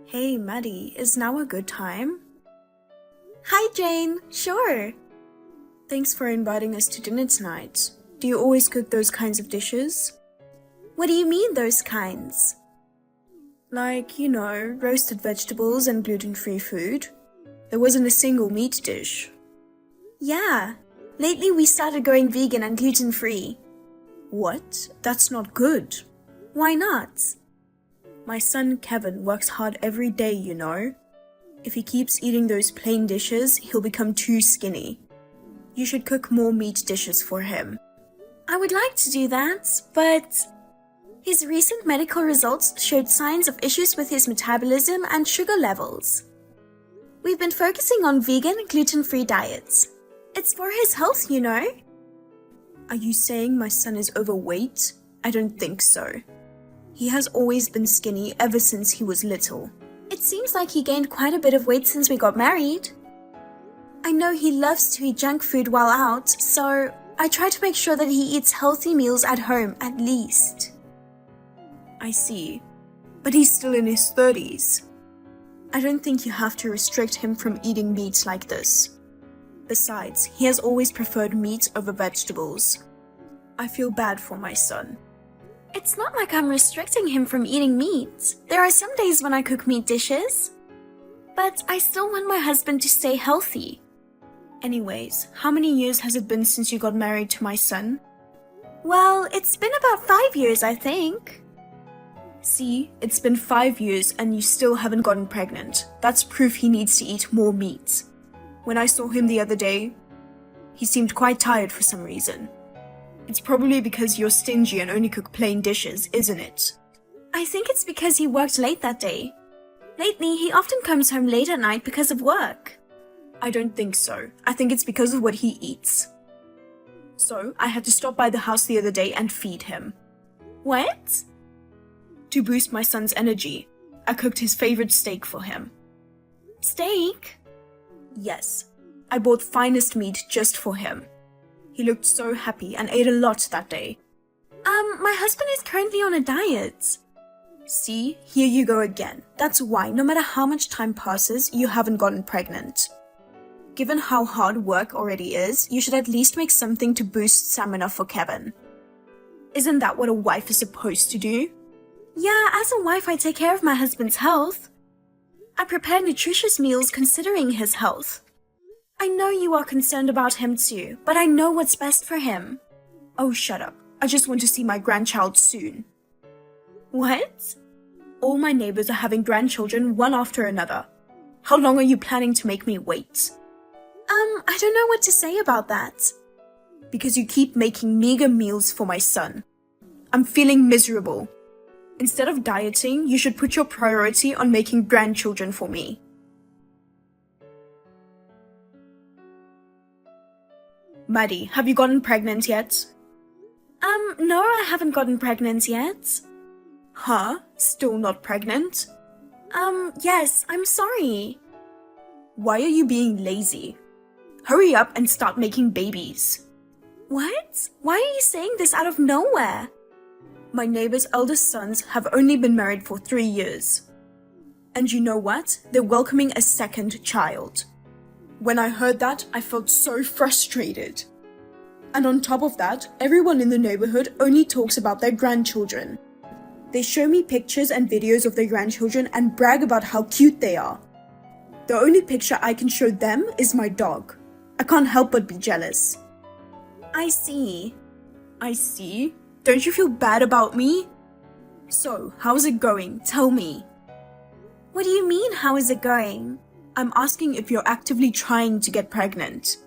Hey, Maddie, is now a good time? Hi, Jane. Sure. Thanks for inviting us to dinner tonight. Do you always cook those kinds of dishes? What do you mean, those kinds? Like, roasted vegetables and gluten-free food. There wasn't a single meat dish. Yeah. Lately we started going vegan and gluten-free. What? That's not good. Why not? My son Kevin works hard every day, If he keeps eating those plain dishes, he'll become too skinny. You should cook more meat dishes for him. I would like to do that, but his recent medical results showed signs of issues with his metabolism and sugar levels. We've been focusing on vegan, gluten-free diets. It's for his health, Are you saying my son is overweight? I don't think so. He has always been skinny ever since he was little. It seems like he gained quite a bit of weight since we got married. I know he loves to eat junk food while out, so I try to make sure that he eats healthy meals at home at least. I see. But he's still in his 30s. I don't think you have to restrict him from eating meat like this. Besides, he has always preferred meat over vegetables. I feel bad for my son. It's not like I'm restricting him from eating meat. There are some days when I cook meat dishes. But I still want my husband to stay healthy. Anyways, how many years has it been since you got married to my son? Well, it's been about 5 years, I think. See, it's been 5 years and you still haven't gotten pregnant. That's proof he needs to eat more meat. When I saw him the other day, he seemed quite tired for some reason. It's probably because you're stingy and only cook plain dishes, isn't it? I think it's because he worked late that day. Lately, he often comes home late at night because of work. I don't think so. I think it's because of what he eats. So, I had to stop by the house the other day and feed him. What? To boost my son's energy, I cooked his favorite steak for him. Steak? Yes. I bought finest meat just for him. He looked so happy and ate a lot that day. My husband is currently on a diet. See, here you go again. That's why, no matter how much time passes, you haven't gotten pregnant. Given how hard work already is, you should at least make something to boost stamina for Kevin. Isn't that what a wife is supposed to do? Yeah, as a wife, I take care of my husband's health. I prepare nutritious meals considering his health. I know you are concerned about him too, but I know what's best for him. Oh, shut up. I just want to see my grandchild soon. What? All my neighbors are having grandchildren one after another. How long are you planning to make me wait? I don't know what to say about that. Because you keep making meager meals for my son. I'm feeling miserable. Instead of dieting, you should put your priority on making grandchildren for me. Maddie, have you gotten pregnant yet? No, I haven't gotten pregnant yet. Huh? Still not pregnant? Yes, I'm sorry. Why are you being lazy? Hurry up and start making babies. What? Why are you saying this out of nowhere? My neighbor's eldest sons have only been married for 3 years. And you know what? They're welcoming a second child. When I heard that, I felt so frustrated. And on top of that, everyone in the neighborhood only talks about their grandchildren. They show me pictures and videos of their grandchildren and brag about how cute they are. The only picture I can show them is my dog. I can't help but be jealous. I see. I see? Don't you feel bad about me? So, how's it going? Tell me. What do you mean, how is it going? I'm asking if you're actively trying to get pregnant.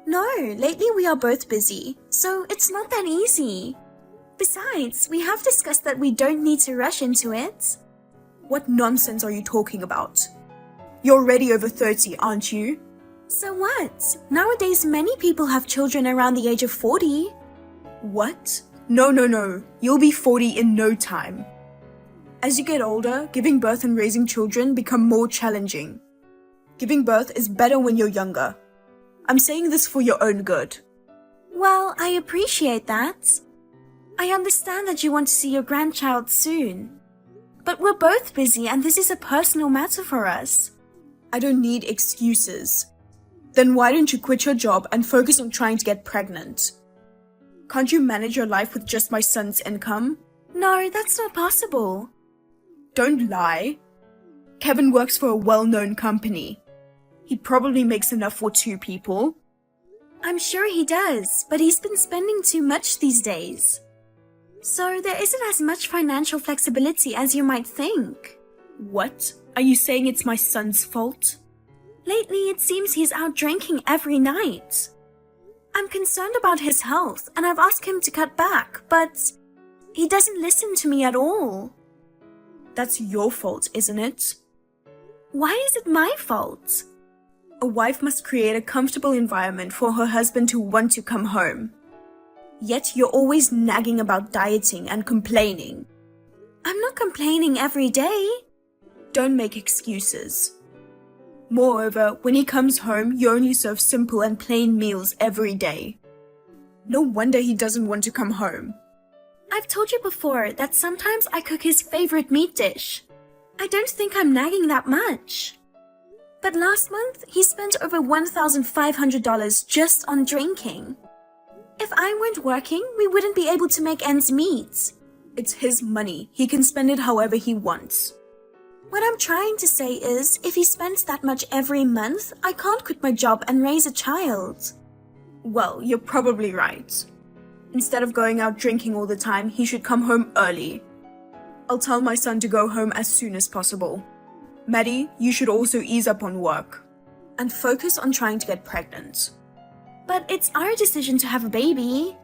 No, lately we are both busy, so it's not that easy. Besides, we have discussed that we don't need to rush into it. What nonsense are you talking about? You're already over 30, aren't you? So what? Nowadays many people have children around the age of 40. What? No. You'll be 40 in no time. As you get older, giving birth and raising children become more challenging. Giving birth is better when you're younger. I'm saying this for your own good. Well, I appreciate that. I understand that you want to see your grandchild soon. But we're both busy and this is a personal matter for us. I don't need excuses. Then why don't you quit your job and focus on trying to get pregnant? Can't you manage your life with just my son's income? No, that's not possible. Don't lie. Kevin works for a well-known company. He probably makes enough for 2 people. I'm sure he does, but he's been spending too much these days. So there isn't as much financial flexibility as you might think. What? Are you saying it's my son's fault? Lately, it seems he's out drinking every night. I'm concerned about his health, and I've asked him to cut back, but he doesn't listen to me at all. That's your fault, isn't it? Why is it my fault? A wife must create a comfortable environment for her husband to want to come home. Yet you're always nagging about dieting and complaining. I'm not complaining every day. Don't make excuses. Moreover, when he comes home, you only serve simple and plain meals every day. No wonder he doesn't want to come home. I've told you before that sometimes I cook his favorite meat dish. I don't think I'm nagging that much. But last month, he spent over $1,500 just on drinking. If I weren't working, we wouldn't be able to make ends meet. It's his money. He can spend it however he wants. What I'm trying to say is, if he spends that much every month, I can't quit my job and raise a child. Well, you're probably right. Instead of going out drinking all the time, he should come home early. I'll tell my son to go home as soon as possible. Maddie, you should also ease up on work and focus on trying to get pregnant. But it's our decision to have a baby.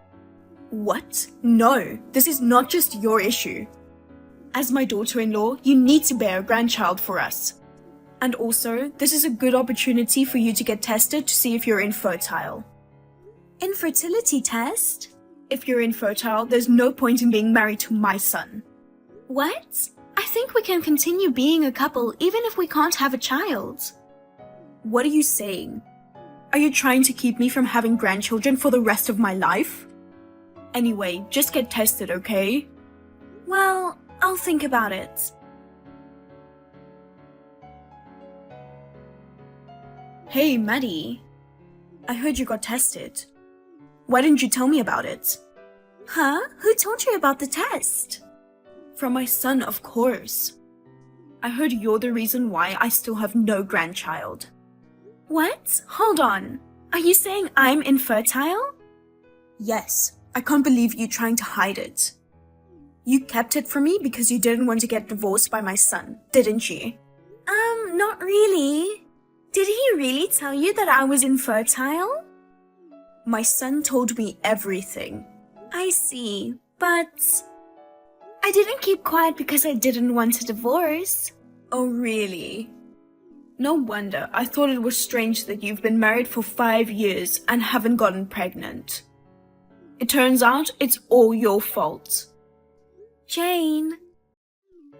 What? No, this is not just your issue. As my daughter-in-law, you need to bear a grandchild for us. And also, this is a good opportunity for you to get tested to see if you're infertile. Infertility test? If you're infertile, there's no point in being married to my son. What? I think we can continue being a couple even if we can't have a child. What are you saying? Are you trying to keep me from having grandchildren for the rest of my life? Anyway, just get tested, okay? Well, I'll think about it. Hey, Maddie. I heard you got tested. Why didn't you tell me about it? Huh? Who told you about the test? From my son, of course. I heard you're the reason why I still have no grandchild. What? Hold on. Are you saying I'm infertile? Yes. I can't believe you trying to hide it. You kept it from me because you didn't want to get divorced by my son, didn't you? Not really. Did he really tell you that I was infertile? My son told me everything. I see, but I didn't keep quiet because I didn't want a divorce. Oh, really? No wonder. I thought it was strange that you've been married for 5 years and haven't gotten pregnant. It turns out it's all your fault. Jane.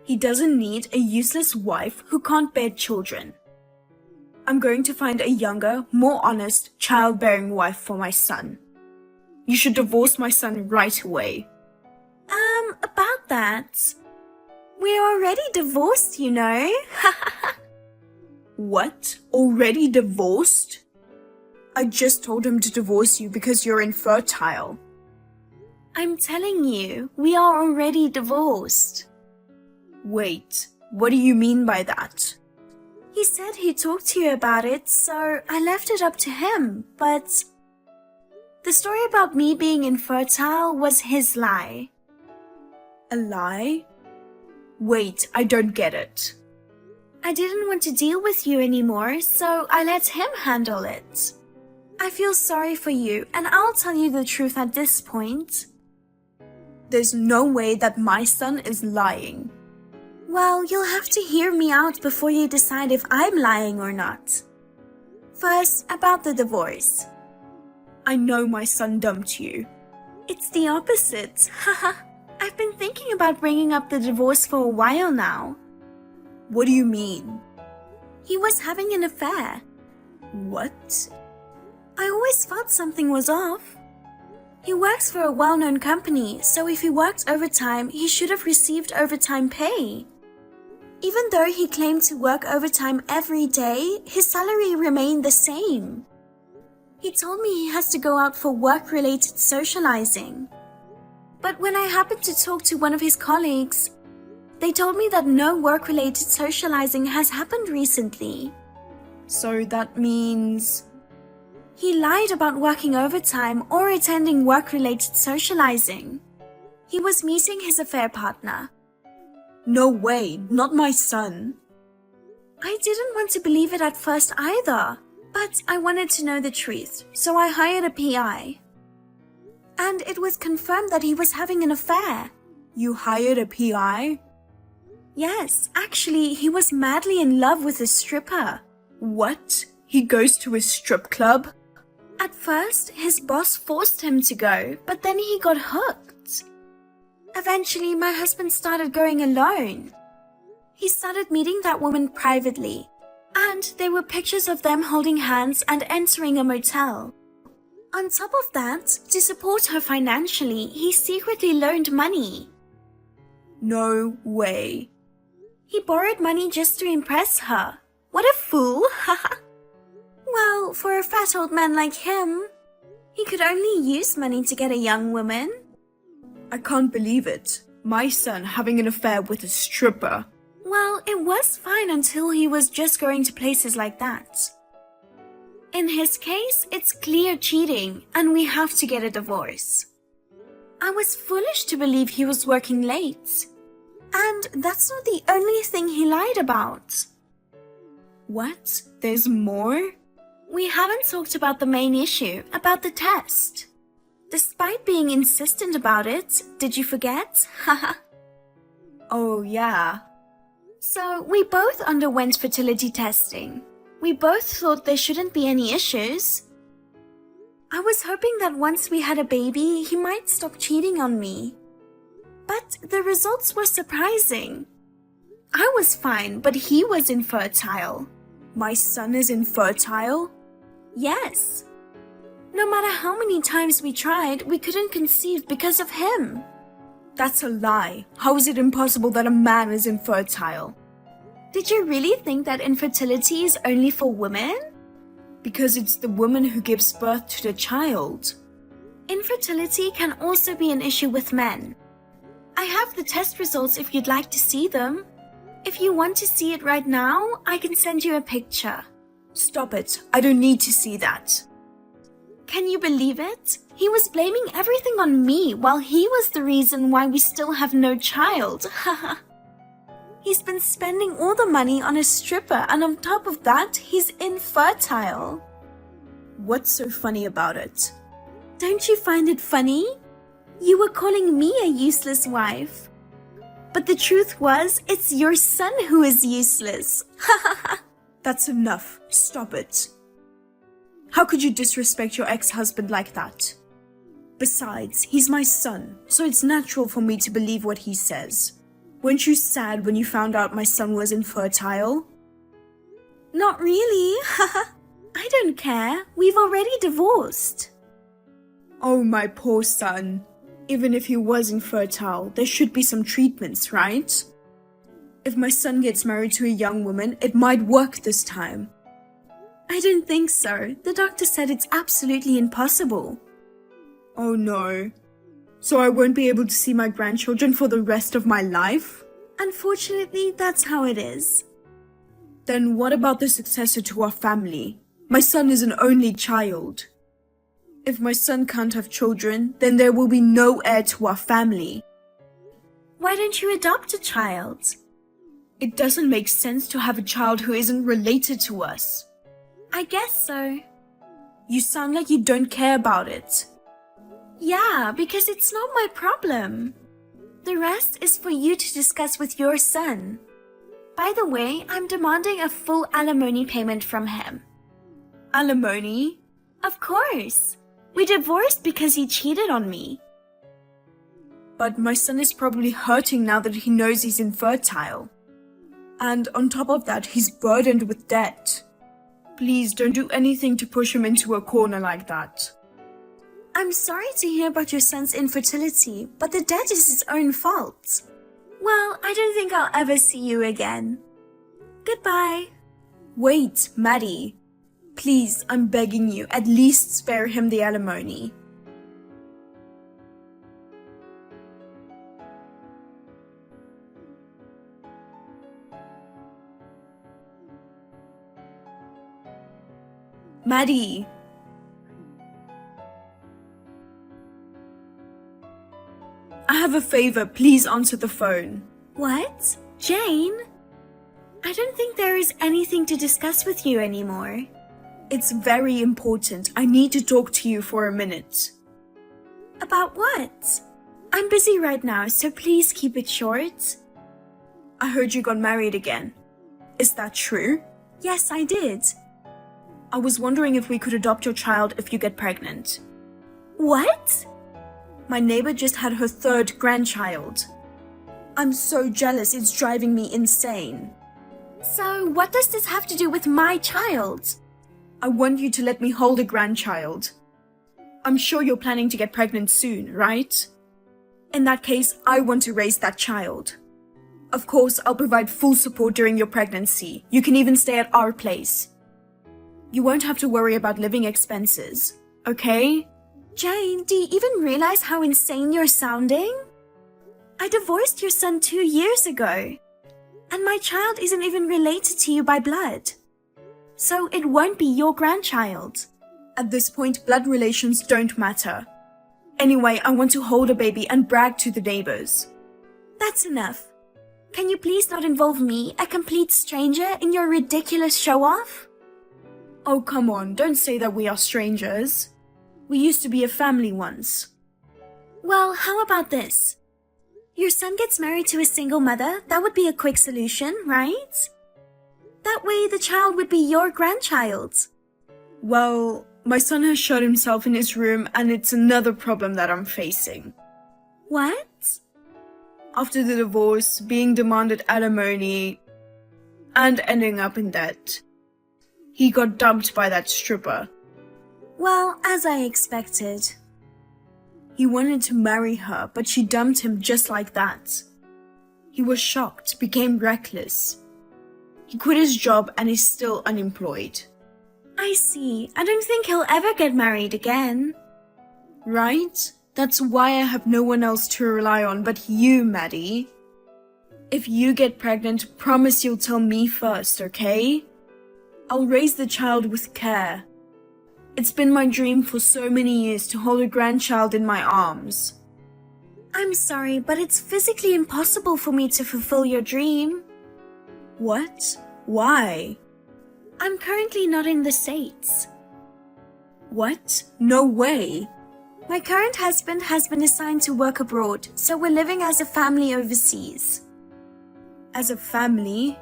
He doesn't need a useless wife who can't bear children. I'm going to find a younger, more honest, childbearing wife for my son. You should divorce my son right away. About that. We're already divorced, you know. What? Already divorced? I just told him to divorce you because you're infertile. I'm telling you, we are already divorced. Wait, what do you mean by that? He said he talked to you about it, so I left it up to him, but the story about me being infertile was his lie. A lie? Wait, I don't get it. I didn't want to deal with you anymore, so I let him handle it. I feel sorry for you, and I'll tell you the truth at this point. There's no way that my son is lying. Well, you'll have to hear me out before you decide if I'm lying or not. First, about the divorce. I know my son dumped you. It's the opposite. Haha. I've been thinking about bringing up the divorce for a while now. What do you mean? He was having an affair. What? I always thought something was off. He works for a well-known company, so if he worked overtime, he should have received overtime pay. Even though he claimed to work overtime every day, his salary remained the same. He told me he has to go out for work-related socializing. But when I happened to talk to one of his colleagues, they told me that no work-related socializing has happened recently. So that means... He lied about working overtime or attending work-related socializing. He was meeting his affair partner. No way, not my son. I didn't want to believe it at first either, but I wanted to know the truth, so I hired a PI. And it was confirmed that he was having an affair. You hired a PI? Yes, actually, he was madly in love with a stripper. What? He goes to a strip club? At first, his boss forced him to go, but then he got hooked. Eventually, my husband started going alone. He started meeting that woman privately, and there were pictures of them holding hands and entering a motel. On top of that, to support her financially, he secretly loaned money. No way. He borrowed money just to impress her. What a fool, haha. Well, for a fat old man like him, he could only use money to get a young woman. I can't believe it. My son having an affair with a stripper. Well, it was fine until he was just going to places like that. In his case, it's clear cheating, and we have to get a divorce. I was foolish to believe he was working late. And that's not the only thing he lied about. What? There's more? We haven't talked about the main issue, about the test. Despite being insistent about it, did you forget? Haha. Oh, yeah. So, we both underwent fertility testing. We both thought there shouldn't be any issues. I was hoping that once we had a baby, he might stop cheating on me. But the results were surprising. I was fine, but he was infertile. My son is infertile? Yes. No matter how many times we tried, we couldn't conceive because of him. That's a lie. How is it impossible that a man is infertile? Did you really think that infertility is only for women? Because it's the woman who gives birth to the child. Infertility can also be an issue with men. I have the test results if you'd like to see them. If you want to see it right now, I can send you a picture. Stop it. I don't need to see that. Can you believe it? He was blaming everything on me while he was the reason why we still have no child. Haha. He's been spending all the money on a stripper, and on top of that, he's infertile. What's so funny about it? Don't you find it funny? You were calling me a useless wife. But the truth was, it's your son who is useless. That's enough. Stop it. How could you disrespect your ex-husband like that? Besides, he's my son, so it's natural for me to believe what he says. Weren't you sad when you found out my son was infertile? Not really. I don't care. We've already divorced. Oh, my poor son. Even if he was infertile, there should be some treatments, right? If my son gets married to a young woman, it might work this time. I don't think so. The doctor said it's absolutely impossible. Oh no. So I won't be able to see my grandchildren for the rest of my life? Unfortunately, that's how it is. Then what about the successor to our family? My son is an only child. If my son can't have children, then there will be no heir to our family. Why don't you adopt a child? It doesn't make sense to have a child who isn't related to us. I guess so. You sound like you don't care about it. Yeah, because it's not my problem. The rest is for you to discuss with your son. By the way, I'm demanding a full alimony payment from him. Alimony? Of course. We divorced because he cheated on me. But my son is probably hurting now that he knows he's infertile. And on top of that, he's burdened with debt. Please don't do anything to push him into a corner like that. I'm sorry to hear about your son's infertility, but the debt is his own fault. Well, I don't think I'll ever see you again. Goodbye. Wait, Maddie. Please, I'm begging you, at least spare him the alimony. Maddie. I have a favor, please answer the phone. What? Jane? I don't think there is anything to discuss with you anymore. It's very important. I need to talk to you for a minute. About what? I'm busy right now, so please keep it short. I heard you got married again. Is that true? Yes, I did. I was wondering if we could adopt your child if you get pregnant. What? My neighbor just had her 3rd grandchild. I'm so jealous, it's driving me insane. So, what does this have to do with my child? I want you to let me hold a grandchild. I'm sure you're planning to get pregnant soon, right? In that case, I want to raise that child. Of course, I'll provide full support during your pregnancy. You can even stay at our place. You won't have to worry about living expenses, okay? Jane, do you even realize how insane you're sounding? I divorced your son 2 years ago. And my child isn't even related to you by blood. So it won't be your grandchild. At this point, blood relations don't matter. Anyway, I want to hold a baby and brag to the neighbors. That's enough. Can you please not involve me, a complete stranger, in your ridiculous show-off? Oh, come on, don't say that we are strangers. We used to be a family once. Well, how about this? Your son gets married to a single mother, that would be a quick solution, right? That way the child would be your grandchild. Well, my son has shut himself in his room and it's another problem that I'm facing. What? After the divorce, being demanded alimony, and ending up in debt. He got dumped by that stripper. Well, as I expected. He wanted to marry her, but she dumped him just like that. He was shocked, became reckless. He quit his job and is still unemployed. I see. I don't think he'll ever get married again. Right? That's why I have no one else to rely on but you, Maddie. If you get pregnant, promise you'll tell me first, okay? I'll raise the child with care. It's been my dream for so many years to hold a grandchild in my arms. I'm sorry, but it's physically impossible for me to fulfill your dream. What? Why? I'm currently not in the States. What? No way. My current husband has been assigned to work abroad, so we're living as a family overseas. As a family?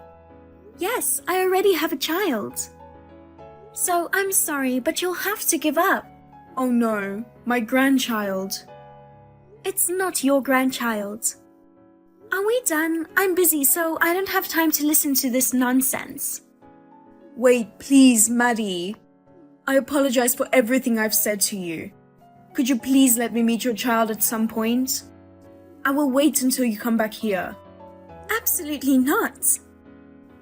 Yes, I already have a child. So I'm sorry, but you'll have to give up. Oh no, my grandchild. It's not your grandchild. Are we done? I'm busy, so I don't have time to listen to this nonsense. Wait, please, Maddie. I apologize for everything I've said to you. Could you please let me meet your child at some point? I will wait until you come back here. Absolutely not.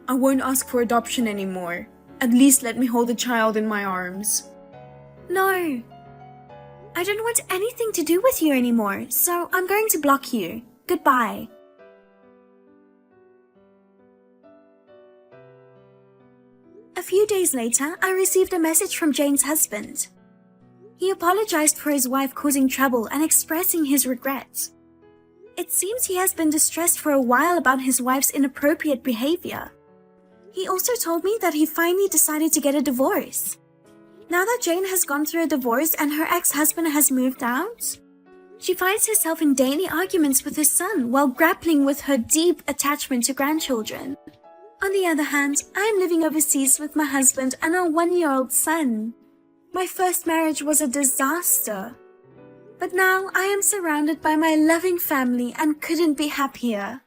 I won't ask for adoption anymore. At least let me hold the child in my arms. No. I don't want anything to do with you anymore, so I'm going to block you. Goodbye. A few days later, I received a message from Jane's husband. He apologized for his wife causing trouble and expressing his regrets. It seems he has been distressed for a while about his wife's inappropriate behavior. He also told me that he finally decided to get a divorce. Now that Jane has gone through a divorce and her ex-husband has moved out, she finds herself in daily arguments with her son while grappling with her deep attachment to grandchildren. On the other hand, I am living overseas with my husband and our 1-year-old son. My first marriage was a disaster. But now I am surrounded by my loving family and couldn't be happier.